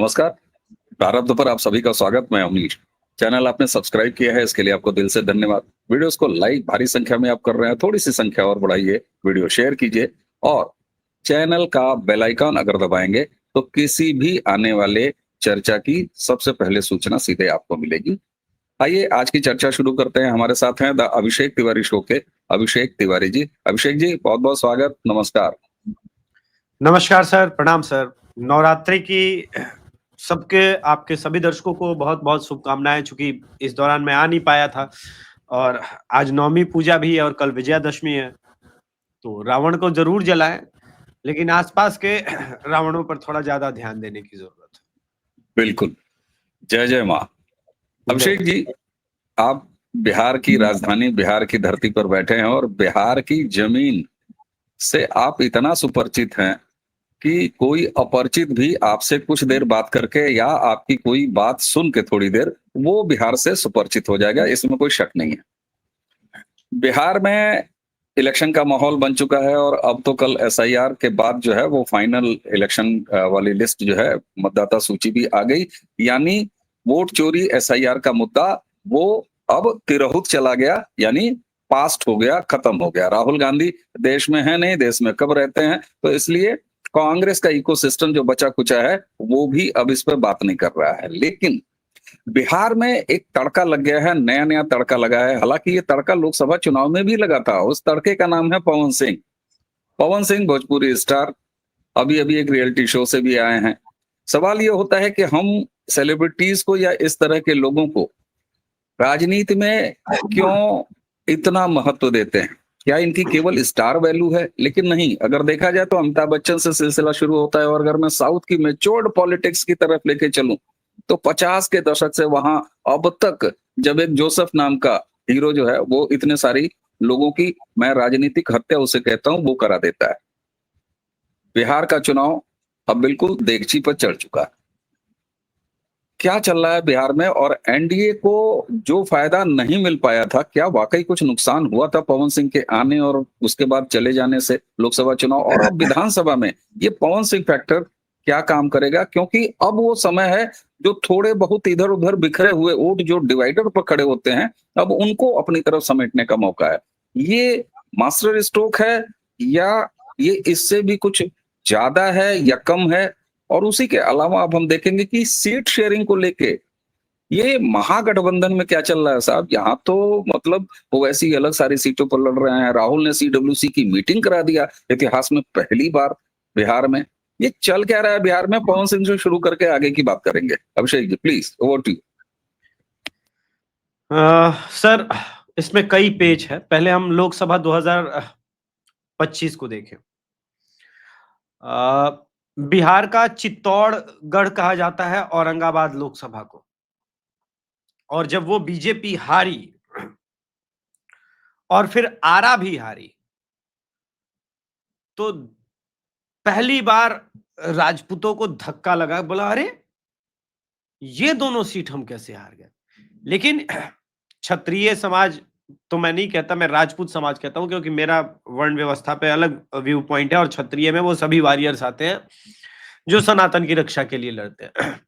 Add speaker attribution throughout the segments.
Speaker 1: नमस्कार। प्रारब्ध पर आप सभी का स्वागत। मैं अवनीश। चैनल आपने सब्सक्राइब किया है, इसके लिए आपको दिल से धन्यवाद। वीडियोस को लाइक भारी संख्या में आप कर रहे हैं, थोड़ी सी संख्या और बढ़ाइए, वीडियो शेयर कीजिए और चैनल का बेल आइकन अगर दबाएंगे तो किसी भी आने वाले चर्चा की सबसे पहले सूचना सीधे आपको मिलेगी। आइए आज की चर्चा शुरू करते हैं। हमारे साथ हैं द अभिषेक तिवारी शो के अभिषेक तिवारी जी। अभिषेक जी, बहुत बहुत स्वागत, नमस्कार।
Speaker 2: नमस्कार सर, प्रणाम सर। नवरात्रि की सबके आपके सभी दर्शकों को बहुत-बहुत शुभकामनाएं। चूंकि इस दौरान मैं आ नहीं पाया था और आज नवमी पूजा भी है और कल विजयादशमी है, तो रावण को जरूर जलाएं, लेकिन आसपास के रावणों पर थोड़ा ज्यादा ध्यान देने की जरूरत है।
Speaker 1: बिल्कुल। जय जय माँ।
Speaker 2: जय
Speaker 1: अभिषेक जी, आप बिहार की राजधानी, बिहार की धरती पर बैठे हैं और बिहार की जमीन से आप इतना सुपरिचित हैं कि कोई अपरिचित भी आपसे कुछ देर बात करके या आपकी कोई बात सुन के थोड़ी देर, वो बिहार से सुपरिचित हो जाएगा, इसमें कोई शक नहीं है। बिहार में इलेक्शन का माहौल बन चुका है और अब तो कल एसआईआर के बाद जो है वो फाइनल इलेक्शन वाली लिस्ट जो है, मतदाता सूची भी आ गई। यानी वोट चोरी एसआईआर का मुद्दा वो अब तिरहुत चला गया, यानी पास्ट हो गया, खत्म हो गया। राहुल गांधी देश में है नहीं, देश में कब रहते हैं, तो इसलिए कांग्रेस का इकोसिस्टम जो बचा कुचा है वो भी अब इस पर बात नहीं कर रहा है। लेकिन बिहार में एक तड़का लग गया है, नया नया तड़का लगा है। हालांकि ये तड़का लोकसभा चुनाव में भी लगा था। उस तड़के का नाम है पवन सिंह। पवन सिंह भोजपुरी स्टार, अभी अभी एक रियलिटी शो से भी आए हैं। सवाल ये होता है कि हम सेलिब्रिटीज को या इस तरह के लोगों को राजनीति में क्यों इतना महत्व देते हैं? क्या इनकी केवल स्टार वैल्यू है? लेकिन नहीं, अगर देखा जाए तो अमिताभ बच्चन से सिलसिला शुरू होता है। और अगर मैं साउथ की मेच्योर्ड पॉलिटिक्स की तरफ लेके चलूं तो 50 के दशक से वहां अब तक जब एक जोसेफ नाम का हीरो जो है वो इतने सारी लोगों की, मैं राजनीतिक हत्या उसे कहता हूं, वो करा देता है। बिहार का चुनाव अब बिल्कुल देगची पर चढ़ चुका है। क्या चल रहा है बिहार में? और एनडीए को जो फायदा नहीं मिल पाया था, क्या वाकई कुछ नुकसान हुआ था पवन सिंह के आने और उसके बाद चले जाने से लोकसभा चुनाव? और अब विधानसभा में ये पवन सिंह फैक्टर क्या काम करेगा? क्योंकि अब वो समय है जो थोड़े बहुत इधर उधर बिखरे हुए वोट जो डिवाइडर पर खड़े होते हैं, अब उनको अपनी तरफ समेटने का मौका है। ये मास्टर स्ट्रोक है या ये इससे भी कुछ ज्यादा है या कम है? और उसी के अलावा अब हम देखेंगे कि सीट शेयरिंग को लेके ये महागठबंधन में क्या चल रहा है साहब। यहाँ तो मतलब ओवैसी अलग सारी सीटों पर लड़ रहे हैं। राहुल ने सीडब्ल्यूसी की मीटिंग करा दिया, इतिहास में पहली बार बिहार में। ये चल क्या रहा है बिहार में? पवन सिंह से शुरू करके आगे की बात करेंगे। Abhishek ji please, over to you.
Speaker 2: Sir, इसमें कई पेज है। पहले हम लोकसभा 2025 को देखें। बिहार का चित्तौड़गढ़ कहा जाता है औरंगाबाद लोकसभा को, और जब वो बीजेपी हारी और फिर आरा भी हारी, तो पहली बार राजपूतों को धक्का लगा। बोला अरे ये दोनों सीट हम कैसे हार गए। लेकिन क्षत्रिय समाज तो मैं नहीं कहता, मैं राजपूत समाज कहता हूं, क्योंकि मेरा वर्ण व्यवस्था पे अलग व्यू पॉइंट है और क्षत्रिय में वो सभी वॉरियर्स आते हैं जो सनातन की रक्षा के लिए लड़ते हैं।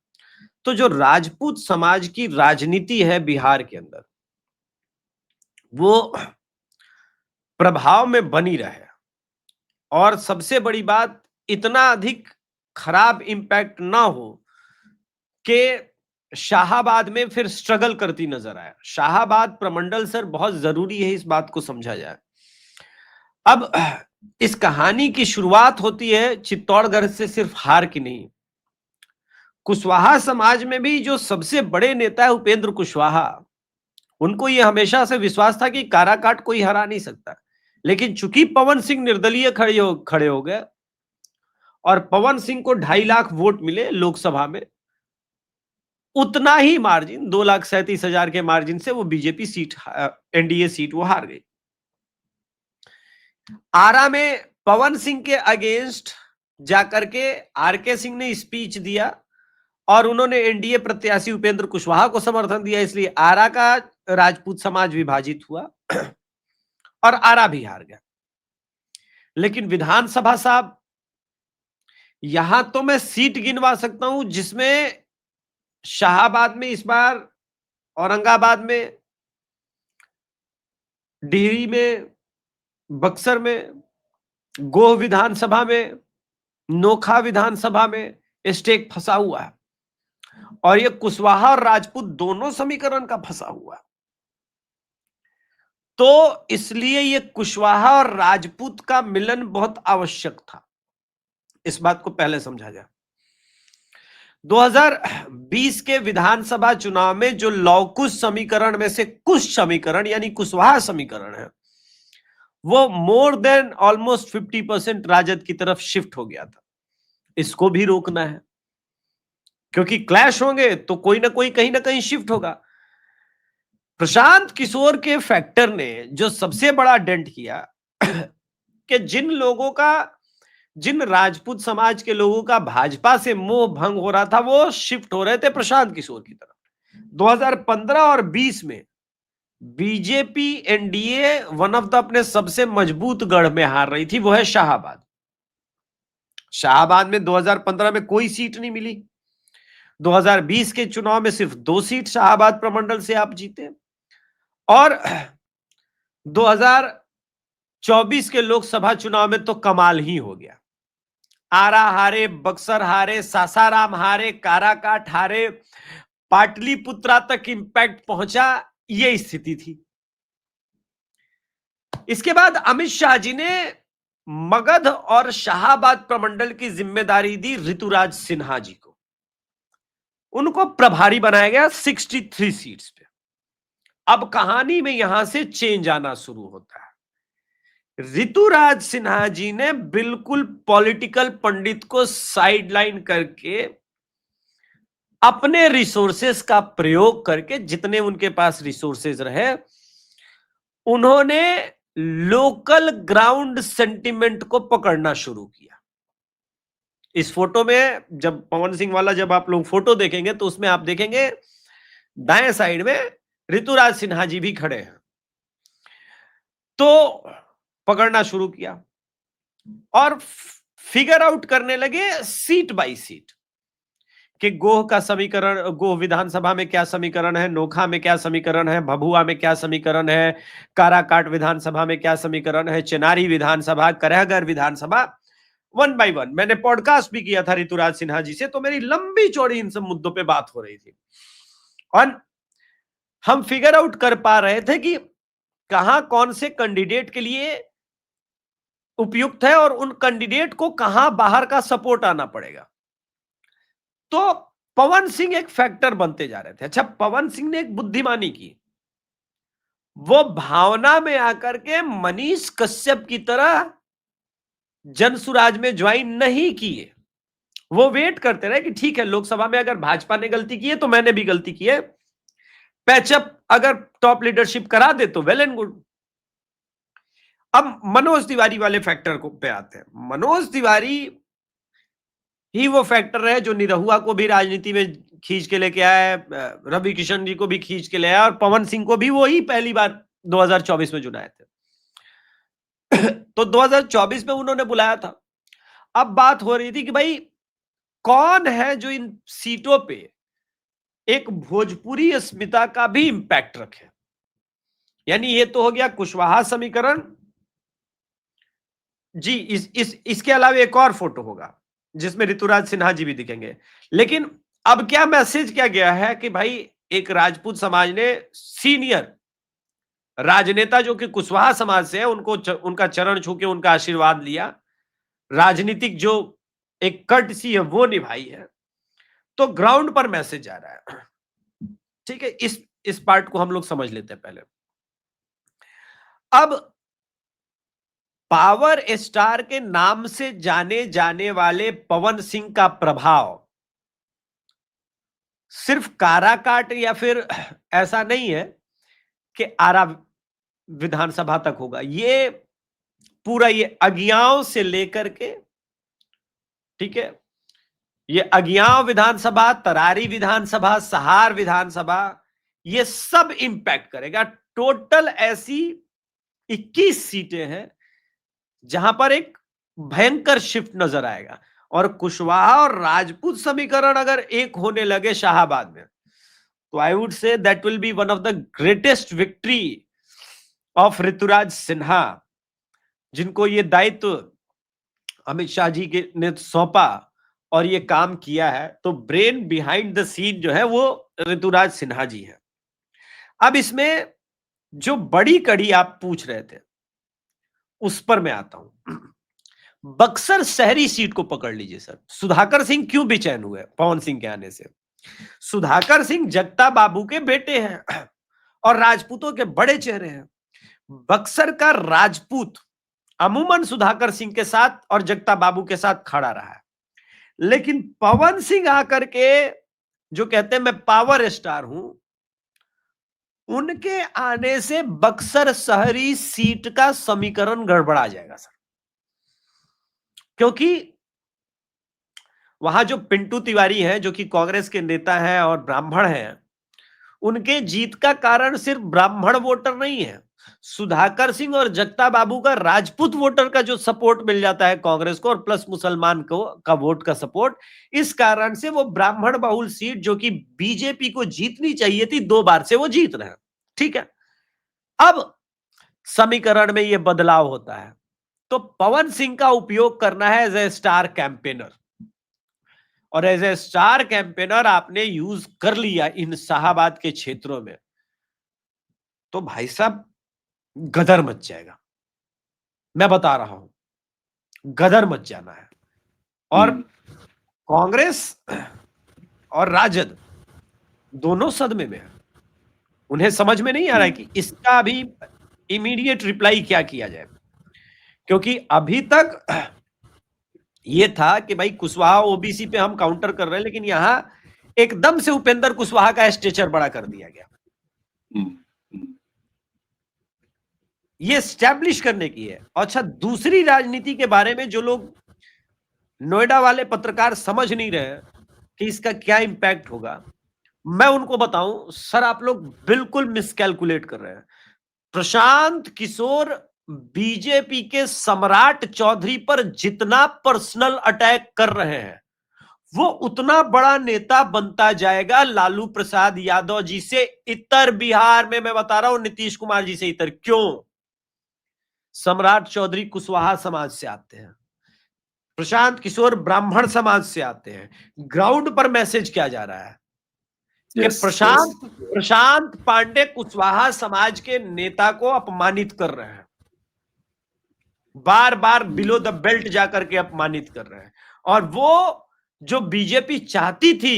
Speaker 2: तो जो राजपूत समाज की राजनीति है बिहार के अंदर, वो प्रभाव में बनी रहे। और सबसे बड़ी बात, इतना अधिक खराब इंपैक्ट ना हो कि शाहाबाद में फिर स्ट्रगल करती नजर आए। शाहाबाद प्रमंडल सर बहुत जरूरी है, इस बात को समझा जाए। अब इस कहानी की शुरुआत होती है चित्तौड़गढ़ से, सिर्फ हार की नहीं। कुशवाहा समाज में भी जो सबसे बड़े नेता है उपेंद्र कुशवाहा, उनको यह हमेशा से विश्वास था कि काराकाट कोई हरा नहीं सकता। लेकिन चूंकि पवन सिंह निर्दलीय खड़े हो गए और पवन सिंह को 2.5 लाख वोट मिले लोकसभा में, उतना ही मार्जिन, 2,37,000 के मार्जिन से वो बीजेपी सीट, एनडीए सीट वो हार गई। आरा में पवन सिंह के अगेंस्ट जाकर के आरके सिंह ने स्पीच दिया और उन्होंने एनडीए प्रत्याशी उपेंद्र कुशवाहा को समर्थन दिया, इसलिए आरा का राजपूत समाज विभाजित हुआ और आरा भी हार गया। लेकिन विधानसभा साहब, यहां तो मैं सीट गिनवा सकता हूं जिसमें शाहाबाद में इस बार, औरंगाबाद में, डिहरी में, बक्सर में, गोह विधानसभा में, नोखा विधानसभा में स्टेक फंसा हुआ है, और ये कुशवाहा और राजपूत दोनों समीकरण का फंसा हुआ है। तो इसलिए ये कुशवाहा और राजपूत का मिलन बहुत आवश्यक था, इस बात को पहले समझा जाए। 2020 के विधानसभा चुनाव में जो लौकुश समीकरण में से कुछ समीकरण यानी कुशवाहा समीकरण है, वो मोर देन ऑलमोस्ट 50% राजद की तरफ शिफ्ट हो गया था। इसको भी रोकना है, क्योंकि क्लैश होंगे तो कोई ना कोई कहीं ना कहीं शिफ्ट होगा। प्रशांत किशोर के फैक्टर ने जो सबसे बड़ा डेंट किया कि जिन राजपूत समाज के लोगों का भाजपा से मोह भंग हो रहा था, वो शिफ्ट हो रहे थे प्रशांत किशोर की तरफ। 2015 और 20 में BJP NDA one of the अपने सबसे मजबूत गढ़ में हार रही थी, वो है शाहाबाद। शाहाबाद में 2015 में कोई सीट नहीं मिली। 2020 के चुनाव में सिर्फ 2 सीट शाहाबाद प्रमंडल से आप जीते, और 2024 के लोकसभा चुनाव में तो कमाल ही हो गया। आरा हारे, बक्सर हारे, सासाराम हारे, काराकाट हारे, पाटलिपुत्रा तक इंपैक्ट पहुंचा, ये स्थिति थी। इसके बाद अमित शाह जी ने मगध और शाहाबाद प्रमंडल की जिम्मेदारी दी ऋतुराज सिन्हा जी को। उनको प्रभारी बनाया गया 63 सीट्स पे। अब कहानी में यहां से चेंज आना शुरू होता है। ऋतुराज सिन्हा जी ने बिल्कुल पॉलिटिकल पंडित को साइडलाइन करके अपने रिसोर्सेस का प्रयोग करके, जितने उनके पास रिसोर्सेस रहे, उन्होंने लोकल ग्राउंड सेंटिमेंट को पकड़ना शुरू किया। इस फोटो में जब पवन सिंह वाला जब आप लोग फोटो देखेंगे तो उसमें आप देखेंगे दाएं साइड में ऋतुराज सिन्हा जी भी खड़े हैं। तो पकड़ना शुरू किया और फिगर आउट करने लगे सीट बाय सीट कि गोह का समीकरण, गोह विधानसभा में क्या समीकरण है, नोखा में क्या समीकरण है, भभुआ में क्या समीकरण है, काराकाट विधानसभा में क्या समीकरण है, चेनारी विधानसभा, करहगढ़ विधानसभा। 1 बाय 1 मैंने पॉडकास्ट भी किया था ऋतुराज सिन्हा जी से, तो मेरी लंबी चौड़ी इन सब मुद्दों पे बात हो रही थी और हम फिगर आउट कर पा रहे थे कि कहां कौन से कैंडिडेट के लिए उपयुक्त है और उन कैंडिडेट को कहां बाहर का सपोर्ट आना पड़ेगा। तो पवन सिंह एक फैक्टर बनते जा रहे थे। अच्छा, पवन सिंह ने एक बुद्धिमानी की, वो भावना में आकर के मनीष कश्यप की तरह जनसुराज में ज्वाइन नहीं किए। वो वेट करते रहे कि ठीक है, लोकसभा में अगर भाजपा ने गलती की है तो मैंने भी गलती की है, पैचअप अगर टॉप लीडरशिप करा दे तो वेल एंड गुड। अब मनोज तिवारी वाले फैक्टर को पे आते हैं। मनोज तिवारी ही वो फैक्टर है जो निरहुआ को भी राजनीति में खींच के लेके आया, रवि किशन जी को भी खींच के ले आया, और पवन सिंह को भी वो ही पहली बार 2024 में चुनाए थे। तो 2024 में उन्होंने बुलाया था। अब बात हो रही थी कि भाई कौन है जो इन सीटों पे एक भोजपुरी अस्मिता का भी इंपैक्ट रखे। यानी ये तो हो गया कुशवाहा समीकरण जी। इसके अलावा एक और फोटो होगा जिसमें ऋतुराज सिन्हा जी भी दिखेंगे। लेकिन अब क्या मैसेज क्या गया है कि भाई एक राजपूत समाज ने सीनियर राजनेता जो कि कुशवाहा समाज से है, उनका चरण छू के उनका आशीर्वाद लिया, राजनीतिक जो एक कर्टसी है वो निभाई है। तो ग्राउंड पर मैसेज आ रहा है। ठीक है, इस पार्ट को हम लोग समझ लेते हैं पहले। अब पावर स्टार के नाम से जाने जाने वाले पवन सिंह का प्रभाव सिर्फ काराकाट या फिर ऐसा नहीं है कि आरा विधानसभा तक होगा। ये पूरा ये अगियाओं से लेकर के, ठीक है, ये अगियाओं विधानसभा, तरारी विधानसभा, सहार विधानसभा, ये सब इंपैक्ट करेगा। टोटल ऐसी 21 सीटें हैं जहां पर एक भयंकर शिफ्ट नजर आएगा। और कुशवाहा और राजपूत समीकरण अगर एक होने लगे शाहाबाद में, तो I would say that will be one of the greatest victory of Rituraj Sinha, जिनको ये दायित्व अमित शाह जी के ने सौंपा और ये काम किया है। तो ब्रेन बिहाइंड द सीन जो है वो ऋतुराज सिन्हा जी है। अब इसमें जो बड़ी कड़ी आप पूछ रहे थे उस पर मैं आता हूं। बक्सर शहरी सीट को पकड़ लीजिए सर। सुधाकर सिंह क्यों बेचैन हुए पवन सिंह के आने से? सुधाकर सिंह जगता बाबू के बेटे हैं और राजपूतों के बड़े चेहरे हैं। बक्सर का राजपूत अमूमन सुधाकर सिंह के साथ और जगता बाबू के साथ खड़ा रहा है, लेकिन पवन सिंह आकर के जो कहते हैं मैं पावर स्टार हूं, उनके आने से बक्सर शहरी सीट का समीकरण गड़बड़ा जाएगा सर। क्योंकि वहां जो पिंटू तिवारी हैं जो कि कांग्रेस के नेता हैं और ब्राह्मण हैं, उनके जीत का कारण सिर्फ ब्राह्मण वोटर नहीं है। सुधाकर सिंह और जगता बाबू का राजपूत वोटर का जो सपोर्ट मिल जाता है कांग्रेस को, और प्लस मुसलमान को का वोट का सपोर्ट, इस कारण से वो ब्राह्मण बहुल सीट जो कि बीजेपी को जीतनी चाहिए थी 2 बार से वो जीत रहे हैं। ठीक है, अब समीकरण में ये बदलाव होता है तो पवन सिंह का उपयोग करना है एज ए स्टार कैंपेनर, और एज ए स्टार कैंपेनर आपने यूज कर लिया इन शाहाबाद के क्षेत्रों में, तो भाई साहब गदर मच जाएगा। मैं बता रहा हूं, गदर मच जाना है। और कांग्रेस और राजद दोनों सदमे में है। उन्हें समझ में नहीं आ रहा है कि इसका अभी इमीडिएट रिप्लाई क्या किया जाए, क्योंकि अभी तक ये था कि भाई कुशवाहा ओबीसी पे हम काउंटर कर रहे हैं, लेकिन यहां एकदम से उपेंद्र कुशवाहा का स्टेचर बड़ा कर दिया गया। ये स्टैब्लिश करने की है। अच्छा, दूसरी राजनीति के बारे में जो लोग नोएडा वाले पत्रकार समझ नहीं रहे कि इसका क्या इंपैक्ट होगा, मैं उनको बताऊं सर, आप लोग बिल्कुल मिसकैलकुलेट कर रहे हैं। प्रशांत किशोर बीजेपी के सम्राट चौधरी पर जितना पर्सनल अटैक कर रहे हैं, वो उतना बड़ा नेता बनता जाएगा लालू प्रसाद यादव जी से इतर बिहार में। मैं बता रहा हूं, नीतीश कुमार जी से इतर। क्यों? सम्राट चौधरी कुशवाहा समाज से आते हैं, प्रशांत किशोर ब्राह्मण समाज से आते हैं। ग्राउंड पर मैसेज क्या जा रहा है कि प्रशांत पांडे कुशवाहा समाज के नेता को अपमानित कर रहे हैं, बार बार बिलो द बेल्ट जाकर के अपमानित कर रहे हैं। और वो जो बीजेपी चाहती थी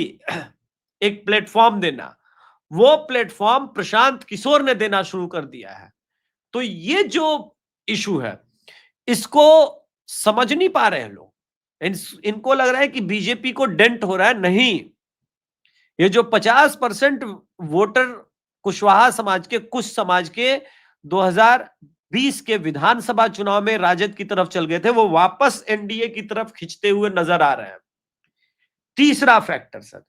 Speaker 2: एक प्लेटफॉर्म देना, वो प्लेटफॉर्म प्रशांत किशोर ने देना शुरू कर दिया है। तो ये जो इशू है, इसको समझ नहीं पा रहे हैं लोग। इनको लग रहा है कि बीजेपी को डेंट हो रहा है। नहीं, ये जो 50% वोटर कुशवाहा समाज के, कुछ समाज के 2020 के विधानसभा चुनाव में राजद की तरफ चल गए थे, वो वापस एनडीए की तरफ खिंचते हुए नजर आ रहे हैं। तीसरा factor sir,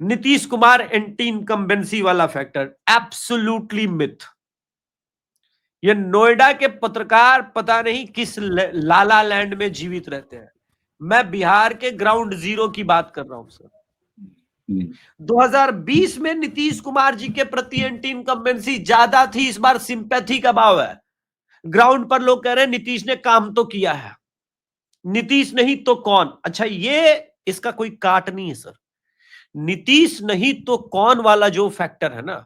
Speaker 2: Nitish Kumar anti incumbency वाला फैक्टर, एब्सोल्युटली मिथ। ये नोएडा के पत्रकार पता नहीं किस लाला लैंड में जीवित रहते हैं। मैं बिहार के ग्राउंड जीरो की बात कर रहा हूं सर। 2020 में नीतीश कुमार जी के प्रति एंटी इनकम्बेंसी ज्यादा थी, इस बार सिंपैथी का भाव है। ग्राउंड पर लोग कह रहे हैं नीतीश ने काम तो किया है, नीतीश नहीं तो कौन। अच्छा, ये इसका कोई काट नहीं है सर। नीतीश नहीं तो कौन वाला जो फैक्टर है ना,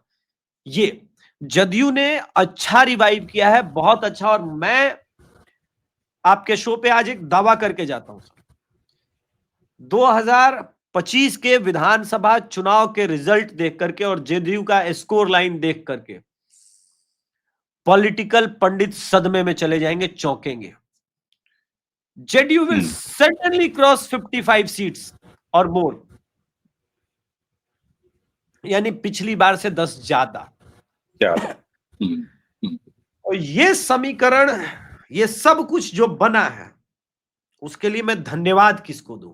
Speaker 2: ये जदयू ने अच्छा रिवाइव किया है, बहुत अच्छा। और मैं आपके शो पे आज एक दावा करके जाता हूं सर, 2025 के विधानसभा चुनाव के रिजल्ट देख करके और जदयू का स्कोर लाइन देख करके पॉलिटिकल पंडित सदमे में चले जाएंगे, चौंकेंगे। JDU will certainly cross 55 seats और मोर, यानी पिछली बार से 10 ज्यादा। और ये समीकरण, ये सब कुछ जो बना है, उसके लिए मैं धन्यवाद किसको दूं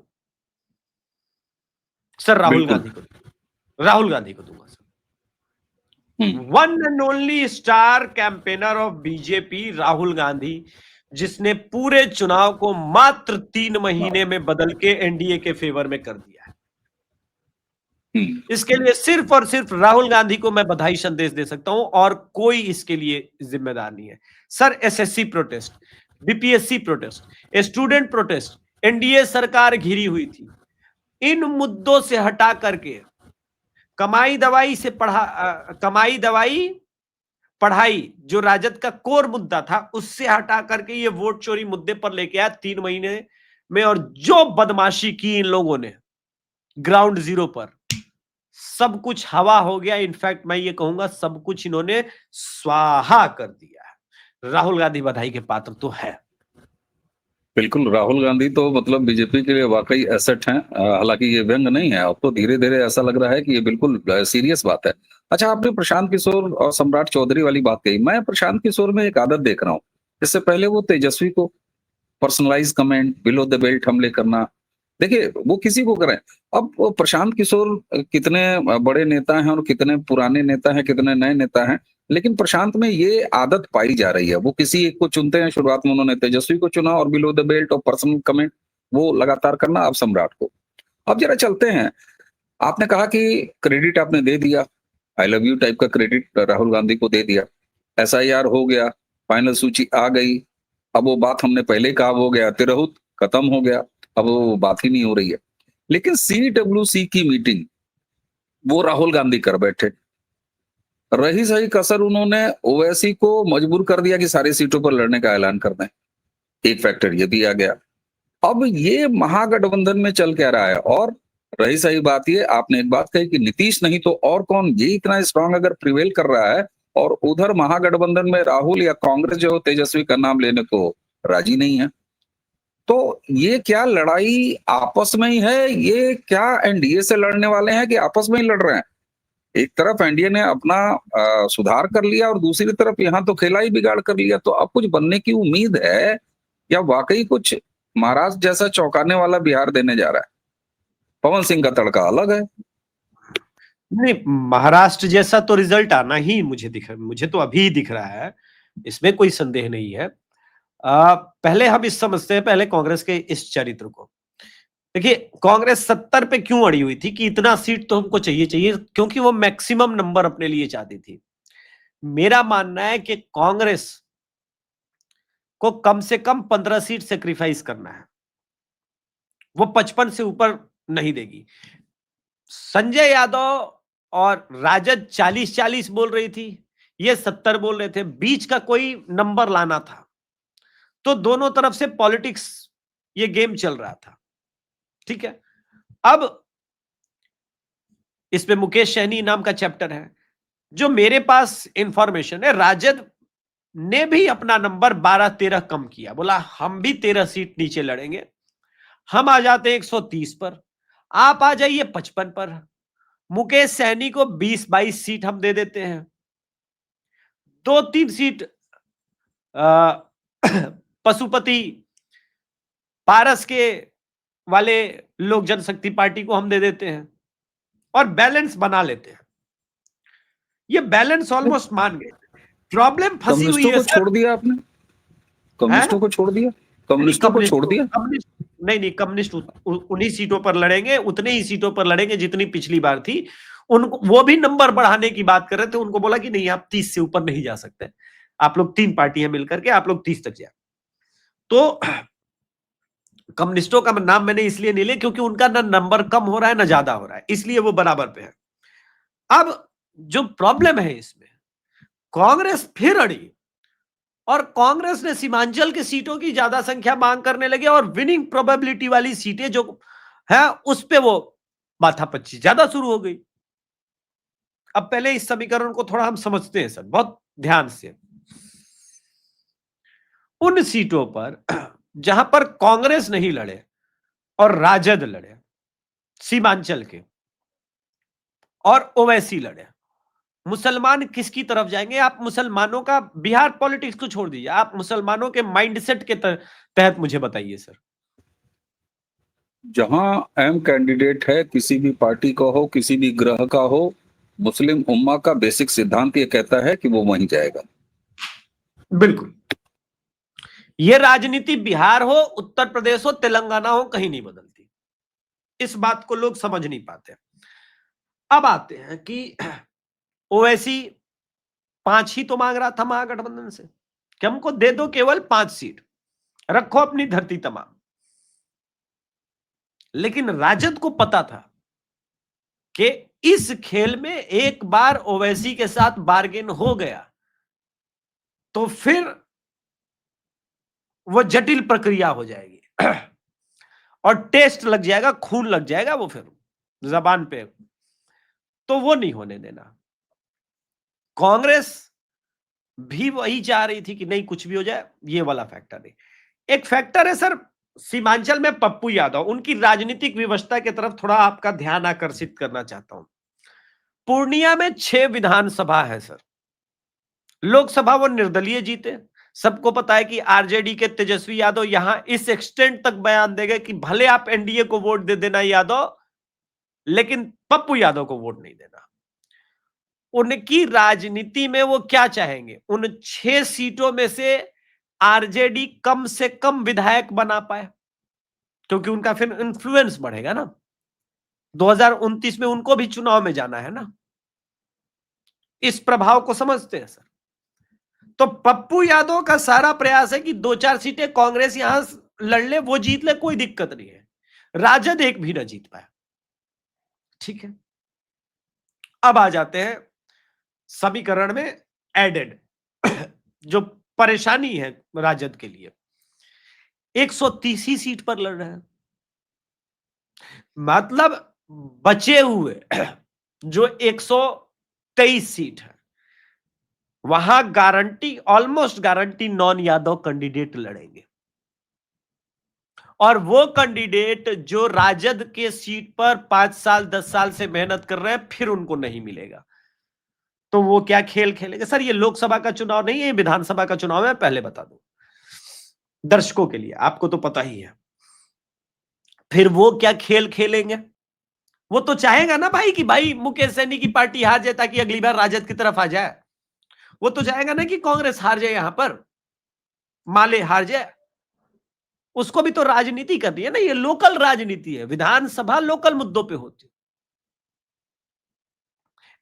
Speaker 2: सर? राहुल गांधी को। राहुल गांधी को दूंगा sir. One and only star campaigner of BJP Rahul Gandhi, जिसने पूरे चुनाव को मात्र 3 महीने में बदल के एनडीए के फेवर में कर दिया है। इसके लिए सिर्फ और सिर्फ राहुल गांधी को मैं बधाई संदेश दे सकता हूं और कोई इसके लिए जिम्मेदार नहीं है। Sir, SSC protest, BPSC protest, student protest, NDA सरकार घिरी हुई थी। इन मुद्दों से हटा करके कमाई दवाई पढ़ाई जो राजद का कोर मुद्दा था, उससे हटा करके ये वोट चोरी मुद्दे पर लेके आया 3 महीने में। और जो बदमाशी की इन लोगों ने ग्राउंड जीरो पर, सब कुछ हवा हो गया। इनफैक्ट मैं ये कहूंगा सब कुछ इन्होंने स्वाहा कर दिया है। राहुल गांधी बधाई के पात्र तो है।
Speaker 1: बिल्कुल, राहुल गांधी तो मतलब बीजेपी के लिए वाकई एसेट हैं। हालांकि ये व्यंग नहीं है, अब तो धीरे धीरे ऐसा लग रहा है कि ये बिल्कुल सीरियस बात है। अच्छा, आपने प्रशांत किशोर और सम्राट चौधरी वाली बात कही। मैं प्रशांत किशोर में एक आदत देख रहा हूँ। इससे पहले वो तेजस्वी को personalise comment, below the belt हमले करना, देखिए वो किसी को करें। अब वो प्रशांत किशोर कितने बड़े नेता हैं और कितने पुराने नेता हैं, कितने नए नेता हैं, लेकिन प्रशांत में ये आदत पाई जा रही है। वो किसी एक को चुनते हैं, शुरुआत में उन्होंने तेजस्वी को चुना और बिलो द बेल्ट और पर्सनल कमेंट वो लगातार करना, अब सम्राट को। अब जरा चलते हैं, आपने कहा कि क्रेडिट आपने दे दिया, आई लव यू टाइप का क्रेडिट राहुल गांधी को दे दिया। एसआईआर हो गया, फाइनल सूची आ गई। अब वो बात हमने पहले कहा, वो गया तिरहुत, खत्म हो गया, अब वो बात ही नहीं हो रही है। लेकिन सीडब्ल्यूसी की मीटिंग वो राहुल गांधी कर बैठे। रही सही कसर, उन्होंने ओवैसी को मजबूर कर दिया कि सारी सीटों पर लड़ने का ऐलान कर दें। एक फैक्टर ये भी आ गया। अब ये महागठबंधन में चल क्या रहा है? और रही सही बात, ये आपने एक बात कही कि नीतीश नहीं तो और कौन, ये इतना स्ट्रांग अगर प्रिवेल कर रहा है और उधर महागठबंधन में राहुल या कांग्रेस जो तेजस्वी का नाम लेने को राजी नहीं है, तो ये क्या लड़ाई आपस में ही है? ये क्या एनडीए से लड़ने वाले हैं कि आपस में ही लड़ रहे हैं? एक तरफ एनडीए ने अपना सुधार कर लिया और दूसरी तरफ यहाँ तो खेला ही बिगाड़ कर लिया। तो अब कुछ बनने की उम्मीद है या वाकई कुछ महाराष्ट्र जैसा चौंकाने वाला बिहार देने जा रहा है? पवन सिंह का तड़का अलग है।
Speaker 2: नहीं, महाराष्ट्र जैसा तो रिजल्ट आना ही मुझे तो अभी दिख रहा है, इसमें कोई संदेह नहीं है। पहले हम इस समझते हैं, पहले कांग्रेस के इस चरित्र को देखिए। कांग्रेस 70 पे क्यों अड़ी हुई थी कि इतना सीट तो हमको चाहिए, क्योंकि वो मैक्सिमम नंबर अपने लिए चाहती थी। मेरा मानना है कि कांग्रेस को कम से कम 15 सीट सेक्रीफाइस करना है, वो 55 से ऊपर नहीं देगी। संजय यादव और राजद 40-40 बोल रही थी, ये 70 बोल रहे थे, बीच का कोई नंबर लाना था। तो दोनों तरफ से पॉलिटिक्स, ये गेम चल रहा था, ठीक है। अब इसमें मुकेश सहनी नाम का चैप्टर है। जो मेरे पास इंफॉर्मेशन है, राजद ने भी अपना नंबर 12-13 कम किया, बोला हम भी 13 सीट नीचे लड़ेंगे, हम आ जाते हैं 130 पर, आप आ जाइए 55 पर। मुकेश सहनी को 20-22 सीट हम दे देते हैं, 2-3 सीट पशुपति पारस के वाले लोक जनशक्ति पार्टी को हम दे देते हैं और बैलेंस बना लेते हैं। ये बैलेंस ऑलमोस्ट मान गए। प्रॉब्लम फंसी हुई है।
Speaker 1: कम्युनिस्टों को छोड़ दिया आपने, कम्युनिस्टों को छोड़ दिया, कम्युनिस्टों को छोड़ दिया।
Speaker 2: नहीं, कम्युनिस्ट उन्हीं सीटों पर लड़ेंगे, उतने ही सीटों पर लड़ेंगे जितनी पिछली बार थी। उनको वो भी नंबर बढ़ाने की बात कर रहे थे, उनको बोला कि नहीं, आप 30 से ऊपर नहीं जा सकते, आप लोग 3 पार्टियां मिलकर के आप लोग 30 तक जाए। तो कम्युनिस्टों का नाम मैंने इसलिए नहीं लिया क्योंकि उनका ना नंबर कम हो रहा है ना ज्यादा हो रहा है, इसलिए वो बराबर पे है। अब जो प्रॉब्लम है इसमें, कांग्रेस फिर अड़ी और कांग्रेस ने सीमांचल की सीटों की ज्यादा संख्या मांग करने लगे और विनिंग प्रोबेबिलिटी वाली सीटें जो है उस पे वो माथापच्ची ज्यादा शुरू हो गई। अब पहले इस समीकरण को थोड़ा हम समझते हैं सर, बहुत ध्यान से। उन सीटों पर जहां पर कांग्रेस नहीं लड़े और राजद लड़े, सीमांचल के, और ओवैसी लड़े, मुसलमान किसकी तरफ जाएंगे? आप मुसलमानों का, बिहार पॉलिटिक्स को छोड़ दीजिए, आप मुसलमानों के माइंडसेट के तहत मुझे बताइए सर।
Speaker 1: जहां एम कैंडिडेट है, किसी भी पार्टी का हो, किसी भी ग्रह का हो, मुस्लिम उम्मा का बेसिक सिद्धांत ये कहता है कि वो वहीं जाएगा।
Speaker 2: बिल्कुल, ये राजनीति बिहार हो, उत्तर प्रदेश हो, तेलंगाना हो, कहीं नहीं बदलती। इस बात को लोग समझ नहीं पाते। अब आते हैं कि ओवैसी 5 ही तो मांग रहा था महागठबंधन से कि हमको दे दो केवल 5 सीट, रखो अपनी धरती तमाम। लेकिन राजद को पता था कि इस खेल में एक बार ओवैसी के साथ बार्गेन हो गया तो फिर वो जटिल प्रक्रिया हो जाएगी और टेस्ट लग जाएगा, खून लग जाएगा वो फिर जबान पे, तो वो नहीं होने देना। कांग्रेस भी वही चाह रही थी कि नहीं कुछ भी हो जाए, ये वाला फैक्टर नहीं। एक फैक्टर है सर सीमांचल में पप्पू यादव, उनकी राजनीतिक विवशता की तरफ थोड़ा आपका ध्यान आकर्षित करना चाहता हूं। पूर्णिया में 6 विधानसभा है सर, लोकसभा वो निर्दलीय जीते। सबको पता है कि आरजेडी के तेजस्वी यादव यहां इस एक्सटेंट तक बयान देंगे कि भले आप एनडीए को वोट दे देना यादव, लेकिन पप्पू यादव को वोट नहीं देना। उनकी राजनीति में वो क्या चाहेंगे, उन 6 सीटों में से आरजेडी कम से कम विधायक बना पाए, क्योंकि उनका फिर इन्फ्लुएंस बढ़ेगा ना। 2029 में उनको भी चुनाव में जाना है ना, इस प्रभाव को समझते हैं सर। तो पप्पू यादव का सारा प्रयास है कि 2-4 सीटें कांग्रेस यहां लड़ ले, वो जीत ले, कोई दिक्कत नहीं है। राजद एक भी ना जीत पाया। ठीक है, अब आ जाते हैं समीकरण में एडेड जो परेशानी है राजद के लिए। 130 ही सीट पर लड़ रहे हैं, मतलब बचे हुए जो 123 सीट है वहां guarantee, almost guarantee non Yadav candidate लड़ेंगे। और वो कैंडिडेट जो राजद के सीट पर 5 साल 10 साल से मेहनत कर रहे हैं, फिर उनको नहीं मिलेगा। तो वो क्या खेल खेलेंगे सर? ये लोकसभा का चुनाव नहीं है, ये विधानसभा का चुनाव है, पहले बता दूं दर्शकों के लिए, आपको तो पता ही है। फिर वो क्या खेल खेलेंगे? वो तो चाहेगा ना भाई कि भाई मुकेश सैनी की पार्टी हार जाए ताकि अगली बार राजद की तरफ आ जाए। वो तो चाहेगा ना कि कांग्रेस हार जाए, यहां पर माले हार जाए। उसको भी तो राजनीति करनी है ना, ये लोकल राजनीति है, विधानसभा लोकल मुद्दों पे होती है।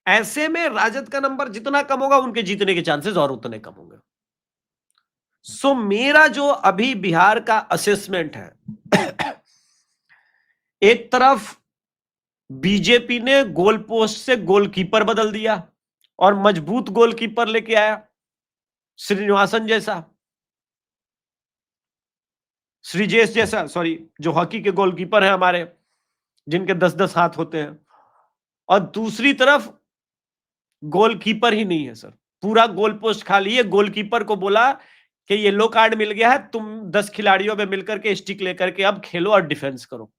Speaker 2: ऐसे में राजद का नंबर जितना कम होगा उनके जीतने के चांसेस और उतने कम होंगे। सो मेरा जो अभी बिहार का असेसमेंट है, एक तरफ बीजेपी ने गोल पोस्ट से गोलकीपर बदल दिया और मजबूत गोलकीपर लेके आया, श्रीनिवासन जैसा, श्रीजेश जैसा, सॉरी, जो हॉकी के गोलकीपर हैं हमारे, जिनके 10-10 हाथ होते हैं। और दूसरी तरफ गोलकीपर ही नहीं है सर, पूरा गोल पोस्ट खाली है। गोलकीपर को बोला कि ये लो कार्ड मिल गया है, तुम 10 खिलाड़ियों में मिलकर के स्टिक लेकर के अब खेलो और डिफेंस करो।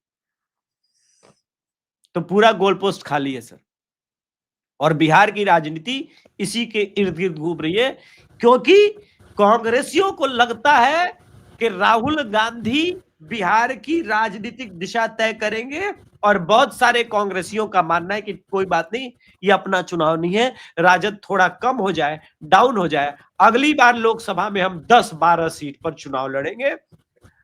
Speaker 2: तो पूरा गोल पोस्ट खाली है सर। और बिहार की राजनीति इसी के इर्द गिर्द घूम रही है, क्योंकि कांग्रेसियों को लगता है कि राहुल गांधी बिहार की राजनीतिक दिशा तय करेंगे। और बहुत सारे कांग्रेसियों का मानना है कि कोई बात नहीं, ये अपना चुनाव नहीं है, राजद थोड़ा कम हो जाए, डाउन हो जाए, अगली बार लोकसभा में हम 10-12 सीट पर चुनाव लड़ेंगे,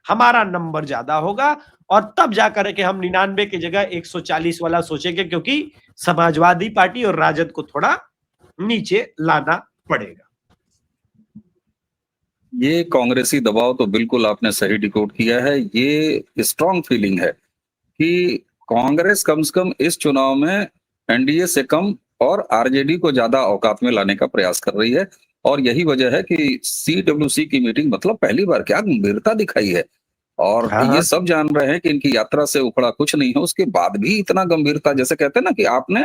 Speaker 2: हमारा नंबर ज्यादा होगा, और तब जाकर के हम 99 की जगह 140 वाला सोचेंगे, क्योंकि समाजवादी पार्टी और राजद को थोड़ा नीचे लाना पड़ेगा।
Speaker 1: ये कांग्रेसी दबाव तो बिल्कुल आपने सही डिकोड किया है। ये स्ट्रांग फीलिंग है कि कांग्रेस कम से कम इस चुनाव में एनडीए से कम और आरजेडी को ज्यादा औकात में लाने का प्रयास कर रही है। और यही वजह है कि सीडब्ल्यूसी की मीटिंग, मतलब पहली बार क्या गंभीरता दिखाई है। और ये सब जान रहे हैं कि इनकी यात्रा से उखड़ा कुछ नहीं है, उसके बाद भी इतना गंभीरता, जैसे कहते हैं ना कि आपने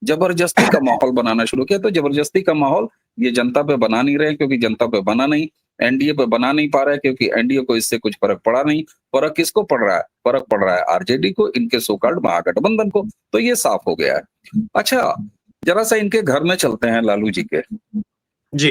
Speaker 1: जबरदस्ती का माहौल बनाना शुरू किया। तो जबरदस्ती का माहौल ये जनता पे बना नहीं रहे, क्योंकि जनता पे बना नहीं, एनडीए पे बना नहीं पा रहा है, क्योंकि एनडीए को इससे कुछ फर्क पड़ा नहीं। फर्क किसको पड़ रहा है? फर्क पड़ रहा है आरजेडी को, इनके सो कॉल्ड महागठबंधन को। तो ये साफ हो गया है। अच्छा, जरा सा इनके घर में चलते हैं, लालू जी के।
Speaker 2: जी,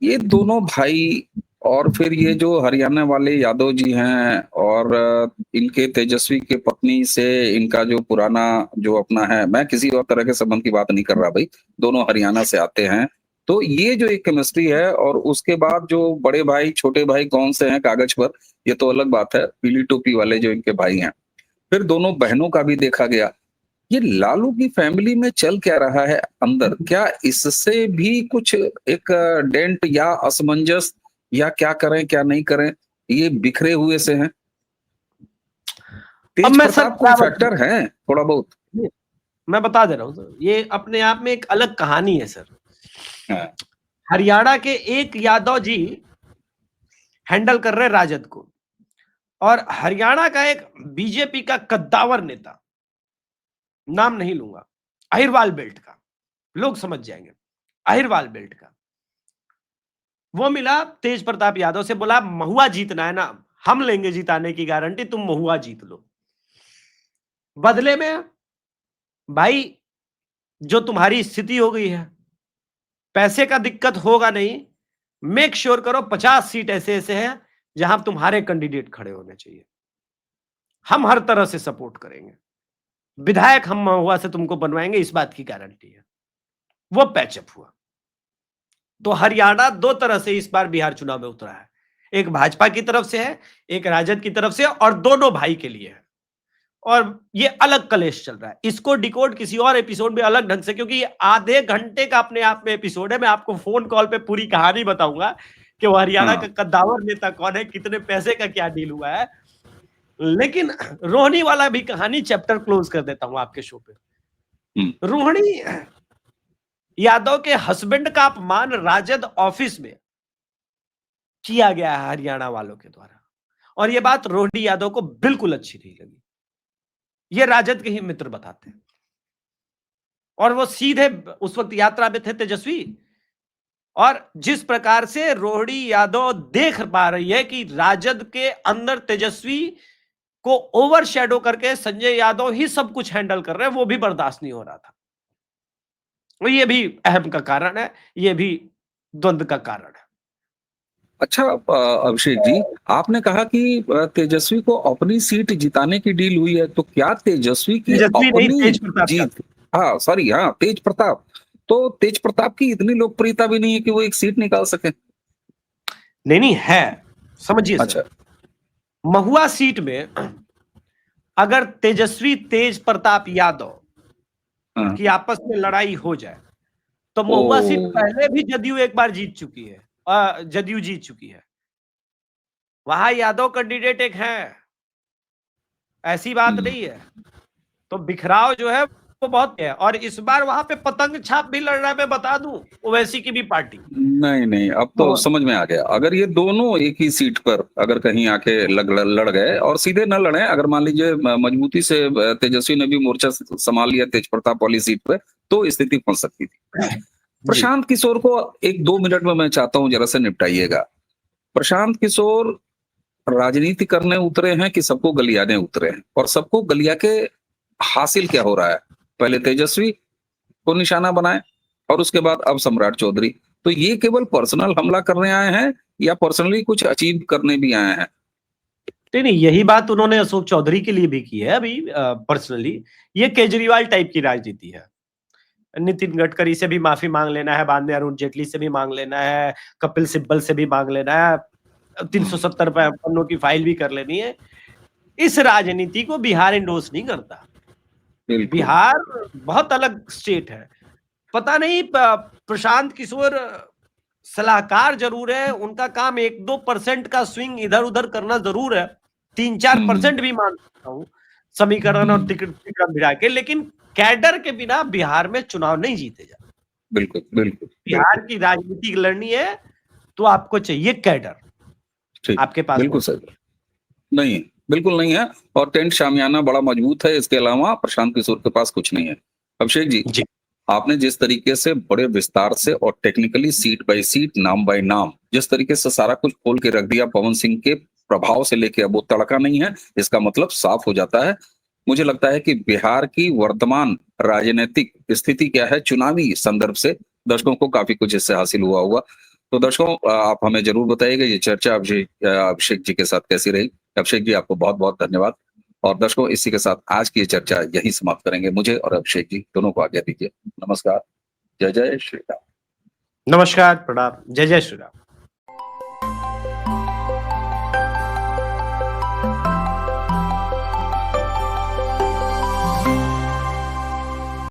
Speaker 1: ये दोनों भाई और फिर ये जो हरियाणा वाले यादव जी हैं, और इनके तेजस्वी के पत्नी से इनका जो पुराना जो अपना है, मैं किसी और तरह के संबंध की बात नहीं कर रहा भाई, दोनों हरियाणा से आते हैं। तो ये जो एक केमिस्ट्री है, और उसके बाद जो बड़े भाई छोटे भाई कौन से हैं कागज पर, ये तो अलग बात है, पीली टोपी वाले जो इनके भाई हैं। फिर दोनों बहनों का भी देखा गया। ये लालू की फैमिली में चल क्या रहा है अंदर? क्या इससे भी कुछ एक डेंट या असमंजस, या क्या करें क्या नहीं करें, ये बिखरे हुए से हैं?
Speaker 2: अब
Speaker 1: तेज
Speaker 2: मैं सर
Speaker 1: प्रताप कोई फैक्टर है थोड़ा बहुत?
Speaker 2: मैं बता दे रहा हूँ सर, ये अपने आप में एक अलग कहानी है सर।
Speaker 1: हाँ।
Speaker 2: हरियाणा के एक यादव जी हैंडल कर रहे राजद को, और हरियाणा का एक बीजेपी का कद्दावर नेता, नाम नहीं लूंगा, अहिरवाल बेल्ट का, लोग समझ जाएंगे, अहिरवाल बेल्ट का, वो मिला तेज प्रताप यादव से, बोला महुआ जीतना है ना, हम लेंगे जिताने की गारंटी, तुम महुआ जीत लो। बदले में भाई जो तुम्हारी स्थिति हो गई है, पैसे का दिक्कत होगा नहीं, मेक श्योर करो 50 सीट ऐसे ऐसे हैं जहां तुम्हारे कैंडिडेट खड़े होने चाहिए, हम हर तरह से सपोर्ट करेंगे, विधायक हम महुआ से तुमको बनवाएंगे, इस बात की गारंटी है। वो पैचअप हुआ। तो हरियाणा दो तरह से इस बार बिहार चुनाव में उतरा है, एक भाजपा की तरफ से है, एक राजद की तरफ से, और दोनों भाई के लिए है। और ये अलग कलेश चल रहा है, इसको डिकोड किसी और एपिसोड में अलग ढंग से, क्योंकि ये आधे घंटे का अपने आप में एपिसोड है। मैं आपको फोन कॉल पे पूरी कहानी बताऊंगा कि वो हरियाणा का कद्दावर नेता कौन है, कितने पैसे का क्या डील हुआ है। लेकिन रोहिणी वाला भी कहानी चैप्टर क्लोज कर देता हूं आपके शो पे। रोहिणी यादव के हस्बैंड का अपमान राजद ऑफिस में किया गया है हरियाणा वालों के द्वारा, और यह बात रोहिणी यादव को बिल्कुल अच्छी नहीं लगी। ये राजद के ही मित्र बताते हैं, और वो सीधे उस वक्त यात्रा में थे तेजस्वी, और जिस प्रकार से रोहिणी यादव देख पा रही है कि राजद के अंदर तेजस्वी को ओवर शैडो करके संजय यादव ही सब कुछ हैंडल कर रहे हैं, वो भी बर्दाश्त नहीं हो रहा था। ये भी अहम का कारण है, ये भी द्वंद्व का कारण है।
Speaker 1: अच्छा, अभिषेक जी, आपने कहा कि तेजस्वी को अपनी सीट जिताने की डील हुई है, तो क्या तेजस्वी की
Speaker 2: तेजस्वी नहीं,
Speaker 1: अपनी
Speaker 2: तेज प्रताप
Speaker 1: जीत? हाँ सॉरी, हाँ तेज प्रताप। तो तेज प्रताप की इतनी लोकप्रियता भी नहीं है कि वो एक सीट निकाल सके?
Speaker 2: नहीं है, समझिए
Speaker 1: अच्छा।
Speaker 2: सर, महुआ सीट में अगर तेजस्वी तेज प्रताप यादव
Speaker 1: हाँ।
Speaker 2: की आपस में लड़ाई हो जाए, तो महुआ सीट पहले भी जदयू एक बार जीत चुकी है, जदयू जीत चुकी है, वहां यादव कैंडिडेट एक है, ऐसी बात नहीं है। तो बिखराव जो है वो बहुत है, और इस बार वहां पे पतंग छाप भी लड़ रहा है, मैं बता दूं, ओवैसी की भी पार्टी।
Speaker 1: नहीं नहीं, अब तो समझ में आ गया। अगर ये दोनों एक ही सीट पर अगर कहीं आके लड़ गए, और सीधे न लड़े, अगर मान लीजिए मजबूती से तेजस्वी ने भी मोर्चा संभाल लिया तेज प्रताप वाली सीट पे, तो स्थिति फंस सकती थी। प्रशांत किशोर को एक 2 मिनट में मैं चाहता हूं जरा से निपटाइएगा। प्रशांत किशोर राजनीति करने उतरे हैं कि सबको गलियाने उतरे हैं? और सबको गलिया के हासिल क्या हो रहा है? पहले तेजस्वी को निशाना बनाए, और उसके बाद अब सम्राट चौधरी। तो ये केवल पर्सनल हमला करने आए हैं, या पर्सनली कुछ अचीव करने भी आए हैं?
Speaker 2: नहीं, यही बात उन्होंने अशोक चौधरी के लिए भी की है अभी पर्सनली। ये केजरीवाल टाइप की राजनीति है। नितिन गडकरी से भी माफी मांग लेना है, बाद में अरुण जेटली से भी मांग लेना है, कपिल सिब्बल से भी मांग लेना है, 370 पन्नों की फाइल भी कर लेनी है। इस राजनीति को बिहार इंडोर्स नहीं करता। बिहार बहुत अलग स्टेट है। पता नहीं, प्रशांत किशोर सलाहकार जरूर है, उनका काम 1-2% का स्विंग इधर उधर करना जरूर है, 3-4% भी मान सकता हूं समीकरण और टिकट भिड़ा के, लेकिन कैडर के बिना बिहार में चुनाव नहीं जीते जाते।
Speaker 1: बिल्कुल बिल्कुल।
Speaker 2: बिहार की राजनीति लड़नी है तो आपको चाहिए कैडर। आपके पास
Speaker 1: बिल्कुल सही नहीं, बिल्कुल नहीं है। और टेंट शामियाना बड़ा मजबूत है, इसके अलावा प्रशांत किशोर के पास कुछ नहीं है। अभिषेक जी, आपने जिस तरीके से बड़े विस्तार से और टेक्निकली सीट बाय सीट, नाम बाय नाम, जिस तरीके से सारा कुछ खोल के रख दिया, पवन सिंह के प्रभाव से लेके अब वो तड़का नहीं है, इसका मतलब साफ हो जाता है। मुझे लगता है कि बिहार की वर्तमान राजनीतिक स्थिति क्या है, चुनावी संदर्भ से दर्शकों को काफी कुछ इससे हासिल हुआ होगा। तो दर्शकों, आप हमें जरूर बताइएगा ये चर्चा अभिषेक जी के साथ कैसी रही। अभिषेक जी, आपको बहुत बहुत धन्यवाद। और दर्शकों, इसी के साथ आज की ये चर्चा यही समाप्त करेंगे। मुझे और अभिषेक जी दोनों को आज्ञा दीजिए। नमस्कार। जय जय श्री राम।
Speaker 2: नमस्कार, प्रणाम, जय जय श्री राम।